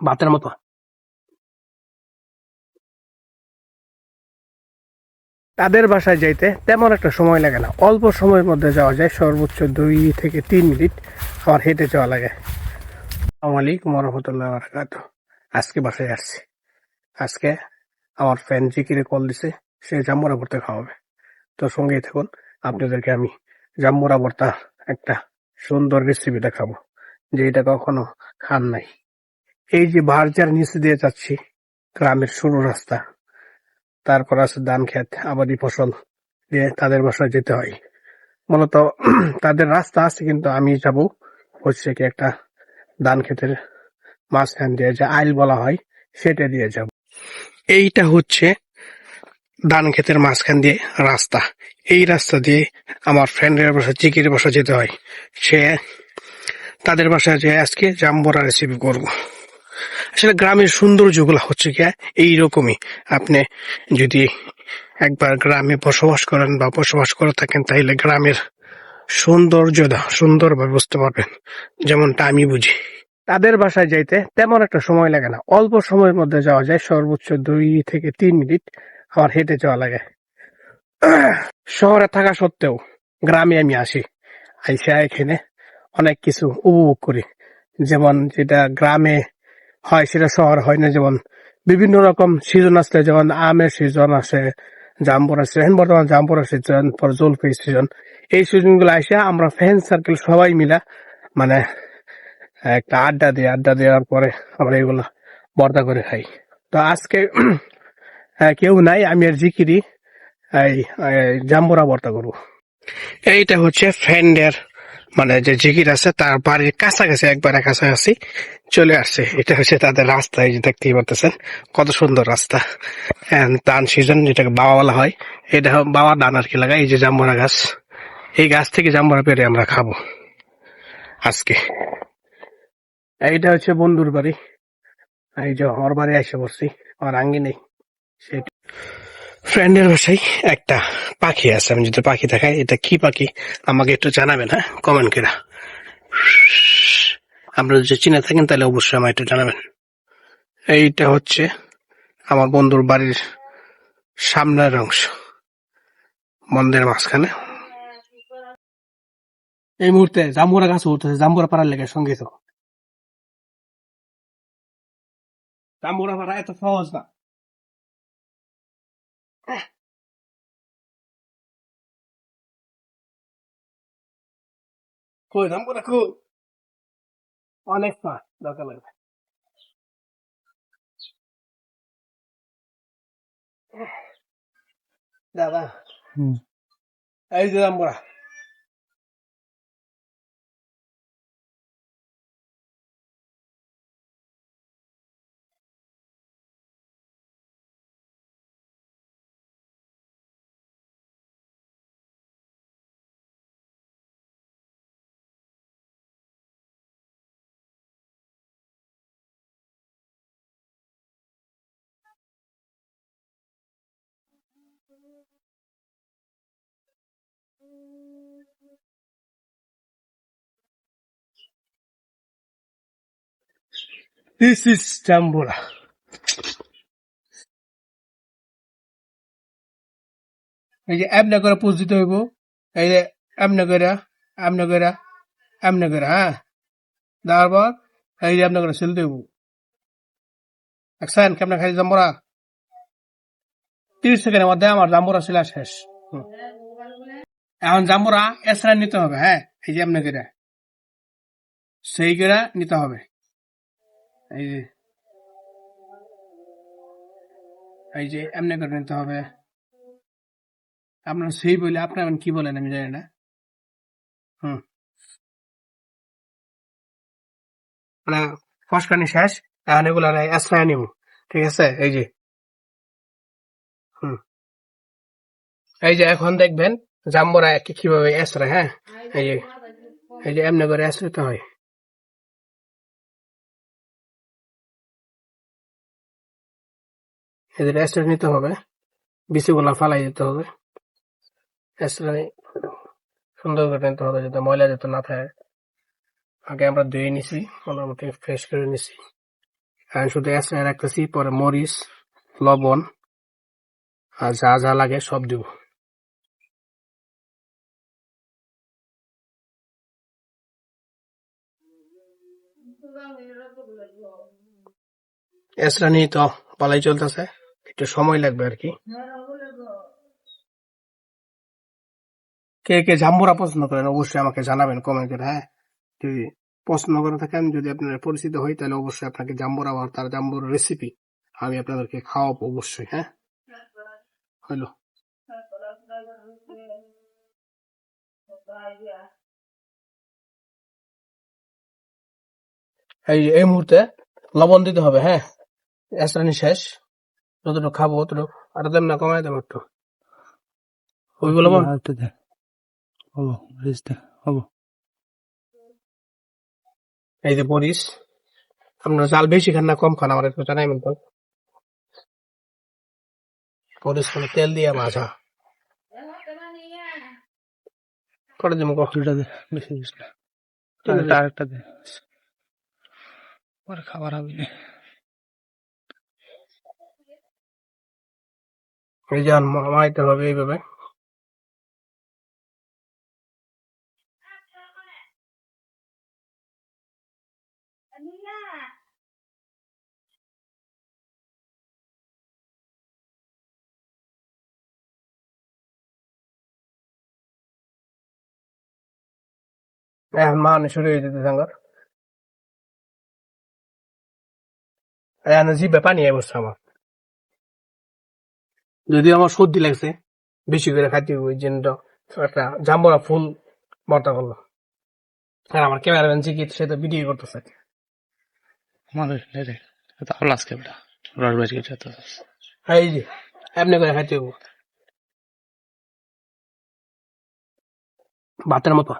ভাতের মতো। তাদের বাসায় যাইতে তেমন একটা সময় লাগে না, অল্প সময়ের মধ্যে যাওয়া যায়, সর্বোচ্চ 2 থেকে 3 মিনিট আমার হেঁটে যাওয়া লাগে। আসসালামু আলাইকুম রহমতুল্লাহ বারাকাত। আজকে বাসায় আসছি। আজকে আমার ফ্রেন্ড জিকিরে কল দিছে, সে জাম্বুরা ভর্তা খাওয়াবে। তো সঙ্গেই থাকুন, আপনাদেরকে আমি জাম্বুরা ভর্তা একটা সুন্দর রেসিপি দেখাবো, যে এটা কখনো খান নাই। এই যে বারজার নিচে দিয়ে যাচ্ছি, গ্রামের সরু রাস্তা, তারপর আছে ধান ক্ষেত, আবাদি ফসল দিয়ে তাদের বাসায় যেতে হয়। মূলত তাদের রাস্তা আছে, কিন্তু আমি যাব হচ্ছে কি একটা ধান ক্ষেতের মাঝখান দিয়ে, যে আইল বলা হয়, সেটা দিয়ে যাব। এইটা হচ্ছে ধান ক্ষেতের মাঝখান দিয়ে রাস্তা। এই রাস্তা দিয়ে আমার ফ্রেন্ডের বাসা, চিকির বাসা যেতে হয়। সে তাদের বাসায় যে আজকে জাম্বুরা রেসিপি করব। আসলে গ্রামের সৌন্দর্যগুলো হচ্ছে কি এইরকমই। আপনি যদি একবার গ্রামে বসবাস করেন বা বসবাস করে থাকেন, তাহলে গ্রামের সৌন্দর্যটা সুন্দরভাবে বুঝতে পারবেন, যেমনটা আমি বুঝি। তাদের বাসায় যাইতে তেমন একটা সময় লাগে না, অল্প সময়ের মধ্যে যাওয়া যায়, সর্বোচ্চ 2 থেকে 3 মিনিট আমার হেঁটে যাওয়া লাগে। শহরে থাকা সত্ত্বেও গ্রামে আমি আসি, আইসা এখানে অনেক কিছু উপভোগ করি। যেমন যেটা গ্রামে হয় সেটা শহর হয় না। যেমন বিভিন্ন রকম সিজন আসলে, যেমন আমের সিজন আসে, জাম্বুরা সিজন, বর্তমান জাম্বুরা সিজন, পর জলপাই সিজন। এই সিজন গুলো আসে আমরা ফ্রেন্ড সার্কেল সবাই মিলা মানে একটা আড্ডা দেওয়ার পরে আমরা এগুলো ভর্তা করে খাই। তো আজকে কেউ নাই, আমি আর জিকিরি এই জাম্বুরা ভর্তা করবো। এইটা হচ্ছে ফ্রেন্ডের মানে যে জিকির আছে, তার বাড়ির কাছাকাছি, একবারে কাছাকাছি চলে আসছে। এটা হচ্ছে তাদের রাস্তা, এই যে দেখতেই পারতেছেন কত সুন্দর রাস্তা। ধান সিজন, যেটাকে বাবা বলা হয়, এটা বাবা ধান আর কি লাগায়। এই যে জাম্বুরা গাছ, এই গাছ থেকে জাম্বুরা পেরে আমরা খাবো আজকে। এইটা হচ্ছে বন্ধুর বাড়ি, এই যে আমার বাড়ি এসে পড়ছি, আমার আঙ্গি নেই। সেটা ফ্রেন্ডের বাসায় একটা পাখি আছে, আমি যদি পাখি দেখাই, এটা কি পাখি আমাকে একটু জানাবেন, হ্যাঁ, কমেন্ট করে। আপনারা যদি চিনে থাকেন তাহলে অবশ্যই আমায় একটু জানাবেন। এইটা হচ্ছে আমার বন্ধুর বাড়ির সামনের অংশ, মন্দিরের মাঝখানে। এই মুহূর্তে জাম্বুরা গাছ উঠতেছে, জাম্বুরা পাড়ার লেগে সঙ্গে তো। জাম্বুরা পাড়া এত সহজ না। কই জাম্বুরা কই? অনেক পা দরকার লাগবে। দাদা, এই যে জাম্বুরা। This is জাম্বুরা। এই যে এমনি করে পোজ দিতে হইব। এই যে এমনি করে, এমনি করে, এমনি করে, হ্যাঁ, দেওয়ার পর এই যে এমনি করে সেলতে হইব। দেখছেন কেমনে খাই জাম্বুরা? 30 সেকেন্ডের মধ্যে আমার জাম্বুরা ছিল শেষ। এখন জাম্বুরা এসরা নিতে হবে, হ্যাঁ, এই যে এমনি করে সেই করে নিতে হবে। এই যে এমনি করে নিতে হবে। আপনার সেই বলে, আপনার কি বলেন আমি জানি না। হুম, মানে ফসকানি শেষ, এখন এগুলো এসরা নিব। ঠিক আছে, এই যে হুম, এই যে এখন দেখবেন জাম্বুরা কিভাবে এসরা, হ্যাঁ, এই যে এমনি করে এসরাতে হয়। এদের এসরে নিতে হবে, বিচিগুলা ফালাই দিতে হবে। এসরে সুন্দর করে নিতে হবে, যাতে ময়লা যাতে না থাকে। আগে আমরা ধুয়ে নিছি, মোটামুটি ফ্রেশ করে নিছি। আমি শুধু এসে রাখতেছি, পরে মরিচ, লবণ আর যা যা লাগে সব দিব। এসরা নিয়ে তো পালাই চলতেছে, একটু সময় লাগবে আর কি। কে কে জাম্বুরা পছন্দ করেন অবশ্যই আমাকে জানাবেন কমেন্ট করে। হ্যাঁ, যদি পছন্দ করে থাকেন, যদি আপনারা পরিচিত হই, তাহলে অবশ্যই আপনাকে জাম্বুরা আর তার জাম্বুর রেসিপি আমি আপনাদেরকে খাওয়াবো অবশ্যই। হ্যাঁ, হইলো। এই মুহূর্তে লবণ দিতে হবে। হ্যাঁ, এসরানি শেষ, যতটুকু খাবো ততটুকু, আর দেন না, কমাই দেবো একটু। ওইগুলো লবণ এই যে মরিচ, আপনারা চাল বেশি খান না কম খান আমার একটু জানাইবেন তো। মরিচ করে তেল দিয়ে ভাজা করে দেবো। বেশি দিস না, আরেকটা দে, পরে খাবার হবে না। এই যে মাইতে হবে এইভাবে। এখন মানে শুরু হয়ে যেতে সাঙ্গার, এখন জিভে পানি আই বসছে আমার। যদিও আমার সর্দি লাগছে, বেশি করে খাইতে হবে, ওই জন্য একটা জাম্বরা ফুল ভর্তা করলো। আর আমার ক্যামেরাম্যান জিকির সে তো ভিডিও করতেছে। আমার তাহলে আজকে বেটা রস বেশি যেতে এই যে এমনি করে খাইতে হবে ভাতের মতো।